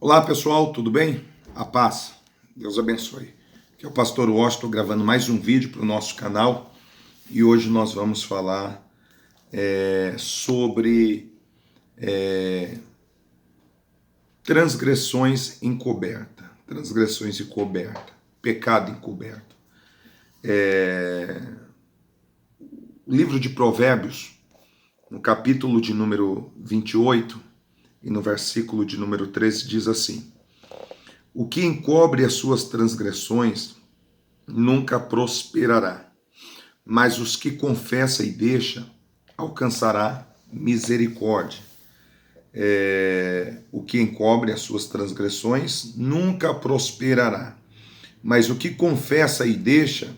Olá pessoal, tudo bem? A paz, Deus abençoe. Aqui é o pastor Washington gravando mais um vídeo para o nosso canal e hoje nós vamos falar sobre transgressões encobertas, pecado encoberto. O livro de Provérbios, no capítulo de número 28 e no versículo de número 13 diz assim: o que encobre as suas transgressões nunca prosperará, mas os que confessa e deixa alcançará misericórdia. O que encobre as suas transgressões nunca prosperará, mas o que confessa e deixa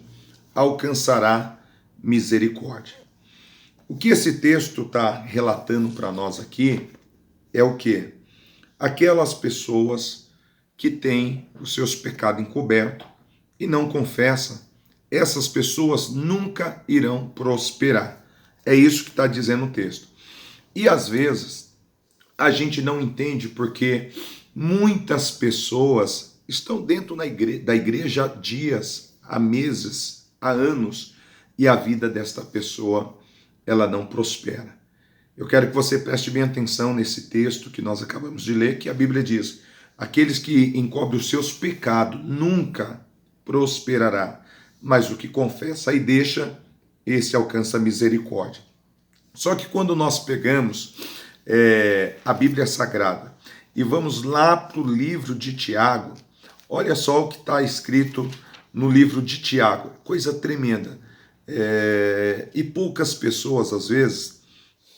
alcançará misericórdia. O que esse texto está relatando para nós aqui é o quê? Aquelas pessoas que têm os seus pecados encobertos e não confessam, essas pessoas nunca irão prosperar. É isso que está dizendo o texto. E às vezes a gente não entende porque muitas pessoas estão dentro da igreja há dias, há meses, há anos, e a vida desta pessoa ela não prospera. Eu quero que você preste bem atenção nesse texto que nós acabamos de ler, que a Bíblia diz: aqueles que encobrem os seus pecados nunca prosperará, mas o que confessa e deixa, esse alcança misericórdia. Só que quando nós pegamos a Bíblia Sagrada e vamos lá para o livro de Tiago, olha só o que está escrito no livro de Tiago, coisa tremenda. E poucas pessoas, às vezes,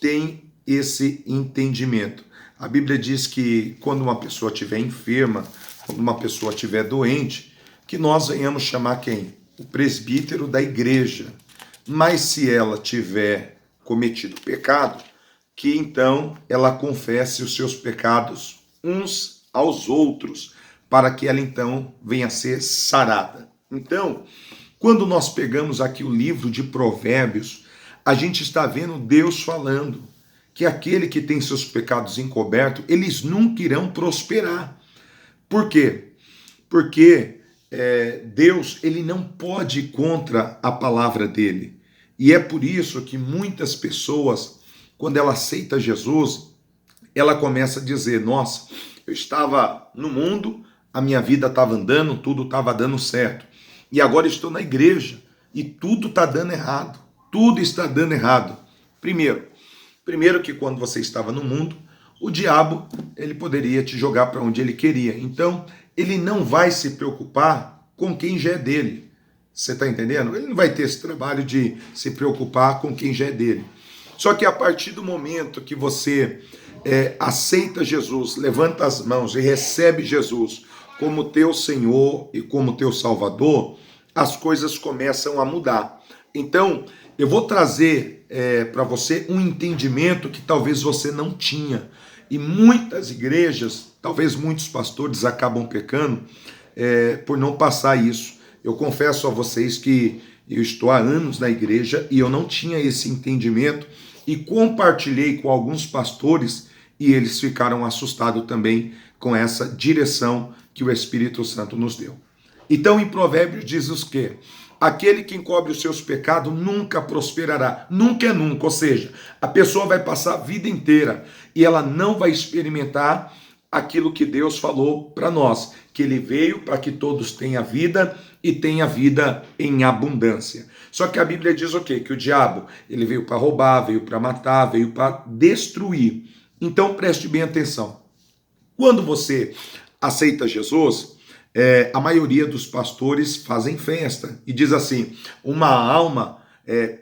têm esse entendimento. A Bíblia diz que quando uma pessoa estiver enferma, quando uma pessoa estiver doente, que nós venhamos chamar quem? O presbítero da igreja. Mas se ela tiver cometido pecado, que então ela confesse os seus pecados uns aos outros, para que ela então venha a ser sarada. Então, quando nós pegamos aqui o livro de Provérbios, a gente está vendo Deus falando que aquele que tem seus pecados encobertos, eles nunca irão prosperar. Por quê? Porque Deus, ele não pode ir contra a palavra dele. E é por isso que muitas pessoas, quando ela aceita Jesus, ela começa a dizer: nossa, eu estava no mundo, a minha vida estava andando, tudo estava dando certo. E agora estou na igreja e tudo está dando errado. Tudo está dando errado. Primeiro que quando você estava no mundo, o diabo ele poderia te jogar para onde ele queria. Então, ele não vai se preocupar com quem já é dele. Você está entendendo? Ele não vai ter esse trabalho de se preocupar com quem já é dele. Só que a partir do momento que você aceita Jesus, levanta as mãos e recebe Jesus como teu Senhor e como teu Salvador, as coisas começam a mudar. Então, eu vou trazer para você um entendimento que talvez você não tinha. E muitas igrejas, talvez muitos pastores acabam pecando por não passar isso. Eu confesso a vocês que eu estou há anos na igreja e eu não tinha esse entendimento e compartilhei com alguns pastores e eles ficaram assustados também com essa direção que o Espírito Santo nos deu. Então, em Provérbios diz o quê? Aquele que encobre os seus pecados nunca prosperará. Nunca é nunca. Ou seja, a pessoa vai passar a vida inteira e ela não vai experimentar aquilo que Deus falou para nós, que ele veio para que todos tenham vida e tenha vida em abundância. Só que a Bíblia diz o quê? Que o diabo, ele veio para roubar, veio para matar, veio para destruir. Então preste bem atenção. Quando você aceita Jesus, a maioria dos pastores fazem festa e diz assim: uma alma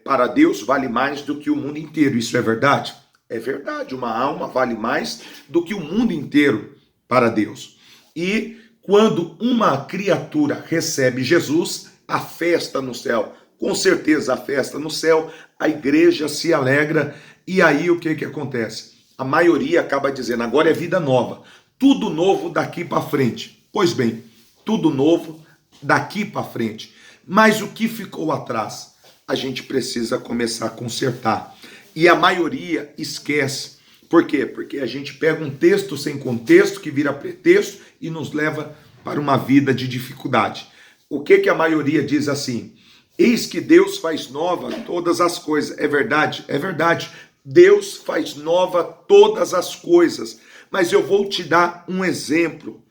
para Deus vale mais do que o mundo inteiro. Isso é verdade? É verdade, uma alma vale mais do que o mundo inteiro para Deus. E quando uma criatura recebe Jesus, a festa no céu, com certeza a festa no céu, a igreja se alegra e aí o que acontece? A maioria acaba dizendo: agora é vida nova, tudo novo daqui para frente. Pois bem, tudo novo daqui para frente. Mas o que ficou atrás, a gente precisa começar a consertar. E a maioria esquece Por quê? Porque a gente pega um texto sem contexto, que vira pretexto e nos leva para uma vida de dificuldade. O que a maioria diz assim? Eis que Deus faz nova todas as coisas. É verdade? É verdade. Deus faz nova todas as coisas. Mas eu vou te dar um exemplo.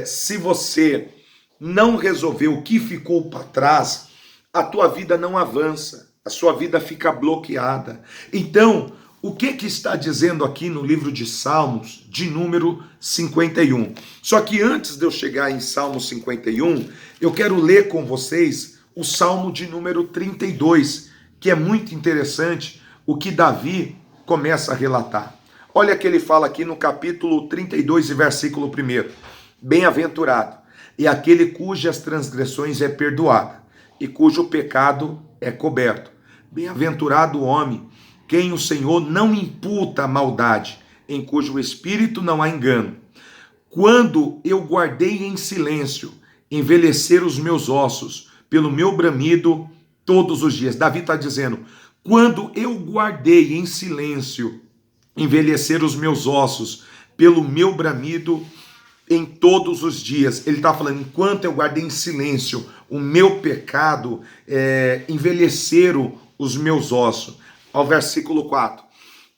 Se você não resolver o que ficou para trás, a tua vida não avança. A sua vida fica bloqueada. Então, o que está dizendo aqui no livro de Salmos, de número 51? Só que antes de eu chegar em Salmo 51, eu quero ler com vocês o Salmo de número 32, que é muito interessante o que Davi começa a relatar. Olha que ele fala aqui no capítulo 32 e versículo 1. Bem-aventurado é aquele cujas transgressões é perdoada e cujo pecado é coberto. Bem-aventurado o homem quem o Senhor não imputa a maldade, em cujo espírito não há engano. Quando eu guardei em silêncio, envelhecer os meus ossos, pelo meu bramido todos os dias. Davi está dizendo, quando eu guardei em silêncio, envelhecer os meus ossos, pelo meu bramido em todos os dias. Ele está falando, enquanto eu guardei em silêncio o meu pecado, envelheceram os meus ossos. Ao versículo 4.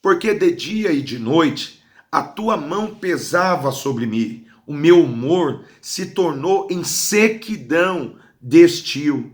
Porque de dia e de noite a tua mão pesava sobre mim, o meu humor se tornou em sequidão de estio.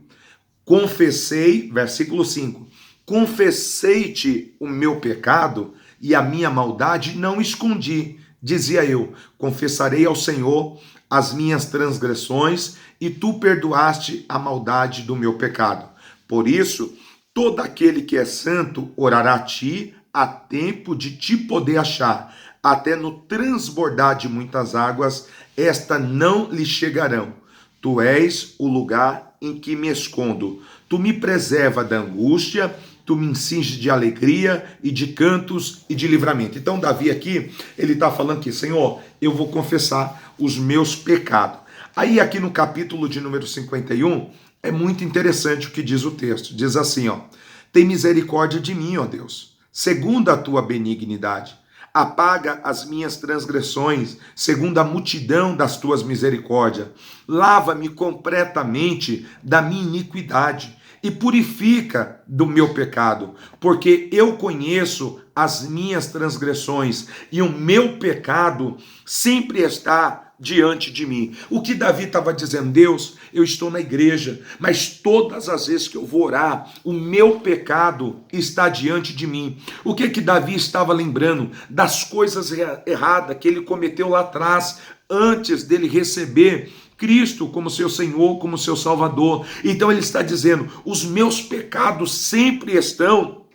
Confessei, versículo 5, confessei-te o meu pecado e a minha maldade não escondi. Dizia eu, confessarei ao Senhor as minhas transgressões e tu perdoaste a maldade do meu pecado. Por isso, todo aquele que é santo orará a ti a tempo de te poder achar. Até no transbordar de muitas águas, esta não lhe chegarão. Tu és o lugar em que me escondo. Tu me preserva da angústia, tu me cinges de alegria e de cantos e de livramento. Então Davi aqui, ele está falando que, Senhor, eu vou confessar os meus pecados. Aí aqui no capítulo de número 51, é muito interessante o que diz o texto. Diz assim, ó, tem misericórdia de mim, ó Deus, segundo a tua benignidade. Apaga as minhas transgressões, segundo a multidão das tuas misericórdias. Lava-me completamente da minha iniquidade e purifica do meu pecado, porque eu conheço as minhas transgressões e o meu pecado sempre está diante de mim. O que Davi estava dizendo, Deus, eu estou na igreja, mas todas as vezes que eu vou orar, o meu pecado está diante de mim. O que Davi estava lembrando? Das coisas erradas que ele cometeu lá atrás, antes dele receber Cristo como seu Senhor, como seu Salvador. Então ele está dizendo, os meus pecados sempre estão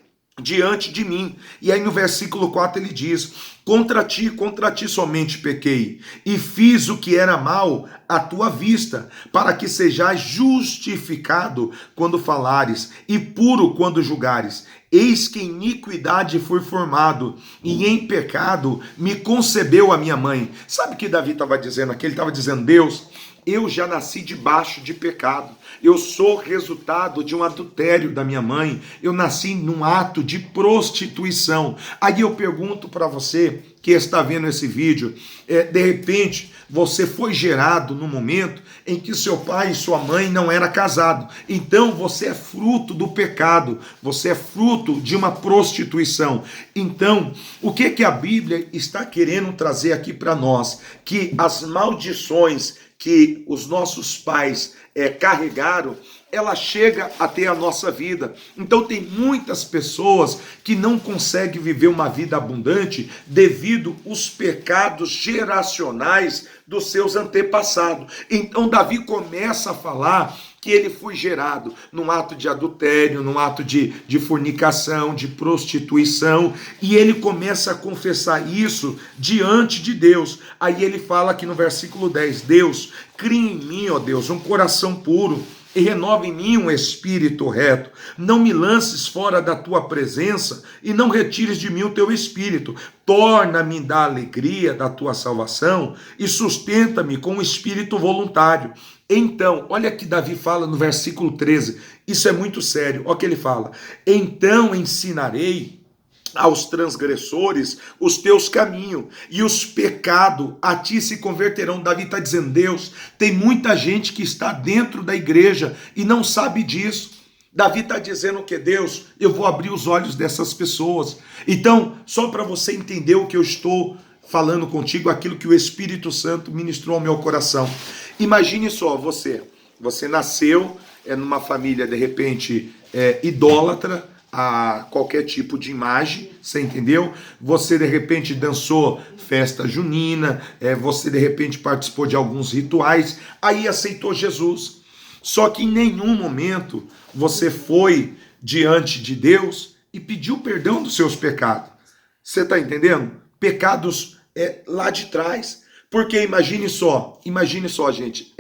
diante de mim. E aí no versículo 4 ele diz, contra ti somente pequei, e fiz o que era mal à tua vista, para que sejais justificado quando falares, e puro quando julgares. Eis que em iniquidade fui formado, e em pecado me concebeu a minha mãe. Sabe o que Davi estava dizendo aqui? Ele estava dizendo, Deus, eu já nasci debaixo de pecado. Eu sou resultado de um adultério da minha mãe. Eu nasci num ato de prostituição. Aí eu pergunto para você que está vendo esse vídeo, de repente você foi gerado no momento em que seu pai e sua mãe não eram casados. Então você é fruto do pecado. Você é fruto de uma prostituição. Então, o que a Bíblia está querendo trazer aqui para nós? Que as maldições que os nossos pais carregaram, ela chega até a nossa vida. Então tem muitas pessoas que não conseguem viver uma vida abundante devido aos pecados geracionais dos seus antepassados. Então Davi começa a falar que ele foi gerado num ato de adultério, num ato de fornicação, de prostituição, e ele começa a confessar isso diante de Deus. Aí ele fala aqui no versículo 10, Deus, cria em mim, ó Deus, um coração puro, e renova em mim um espírito reto. Não me lances fora da tua presença e não retires de mim o teu espírito. Torna-me da alegria da tua salvação e sustenta-me com um espírito voluntário. Então, olha que Davi fala no versículo 13, isso é muito sério, olha o que ele fala. Então ensinarei aos transgressores os teus caminhos, e os pecados a ti se converterão. Davi está dizendo, Deus, tem muita gente que está dentro da igreja e não sabe disso. Davi está dizendo que Deus, eu vou abrir os olhos dessas pessoas. Então, só para você entender o que eu estou falando contigo, aquilo que o Espírito Santo ministrou ao meu coração. Imagine só, você nasceu numa família, de repente, idólatra a qualquer tipo de imagem, você entendeu? Você de repente dançou festa junina, você de repente participou de alguns rituais, aí aceitou Jesus. Só que em nenhum momento você foi diante de Deus e pediu perdão dos seus pecados. Você está entendendo? Pecados lá de trás. Porque imagine só, gente,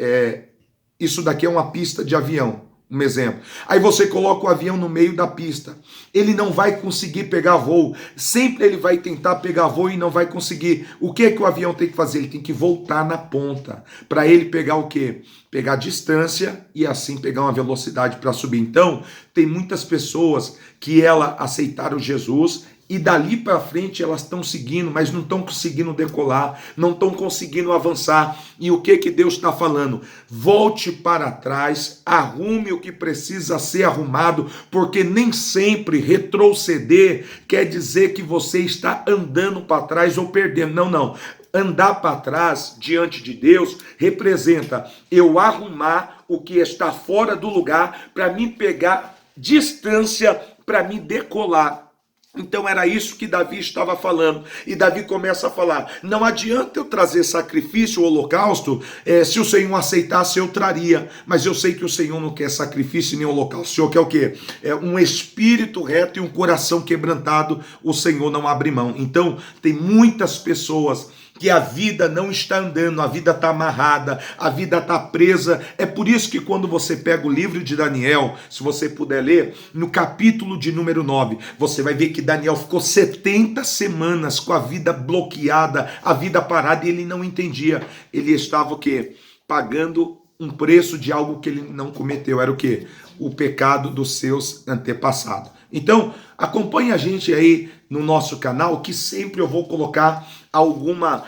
isso daqui é uma pista de avião, um exemplo. Aí você coloca o avião no meio da pista. Ele não vai conseguir pegar voo. Sempre ele vai tentar pegar voo e não vai conseguir. O que é que o avião tem que fazer? Ele tem que voltar na ponta. Para ele pegar o quê? Pegar distância e assim pegar uma velocidade para subir. Então, tem muitas pessoas que aceitaram Jesus e dali para frente elas estão seguindo, mas não estão conseguindo decolar, não estão conseguindo avançar. E o que Deus está falando? Volte para trás, arrume o que precisa ser arrumado, porque nem sempre retroceder quer dizer que você está andando para trás ou perdendo. Não. Andar para trás diante de Deus representa eu arrumar o que está fora do lugar para me pegar distância, para me decolar. Então era isso que Davi estava falando. E Davi começa a falar, não adianta eu trazer sacrifício ou holocausto, se o Senhor aceitasse eu traria, mas eu sei que o Senhor não quer sacrifício nem holocausto. O Senhor quer o quê? Um espírito reto e um coração quebrantado, o Senhor não abre mão. Então tem muitas pessoas que a vida não está andando, a vida está amarrada, a vida está presa. É por isso que quando você pega o livro de Daniel, se você puder ler, no capítulo de número 9, você vai ver que Daniel ficou 70 semanas com a vida bloqueada, a vida parada, e ele não entendia. Ele estava o quê? Pagando um preço de algo que ele não cometeu. Era o quê? O pecado dos seus antepassados. Então, acompanhe a gente aí no nosso canal, que sempre eu vou colocar alguma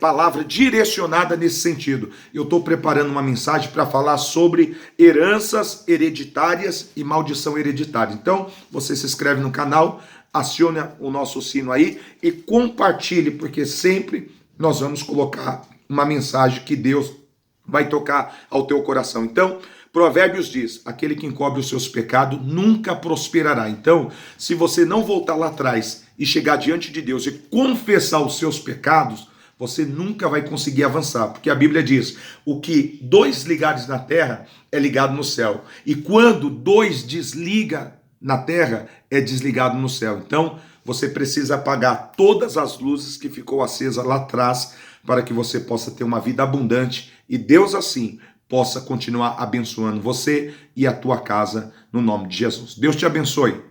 palavra direcionada nesse sentido. Eu estou preparando uma mensagem para falar sobre heranças hereditárias e maldição hereditária. Então, você se inscreve no canal, acione o nosso sino aí e compartilhe, porque sempre nós vamos colocar uma mensagem que Deus vai tocar ao teu coração. Então, Provérbios diz, aquele que encobre os seus pecados nunca prosperará. Então, se você não voltar lá atrás e chegar diante de Deus e confessar os seus pecados, você nunca vai conseguir avançar. Porque a Bíblia diz, o que 2 ligares na terra é ligado no céu. E quando 2 desliga na terra, é desligado no céu. Então, você precisa apagar todas as luzes que ficou acesa lá atrás para que você possa ter uma vida abundante e Deus assim possa continuar abençoando você e a tua casa no nome de Jesus. Deus te abençoe.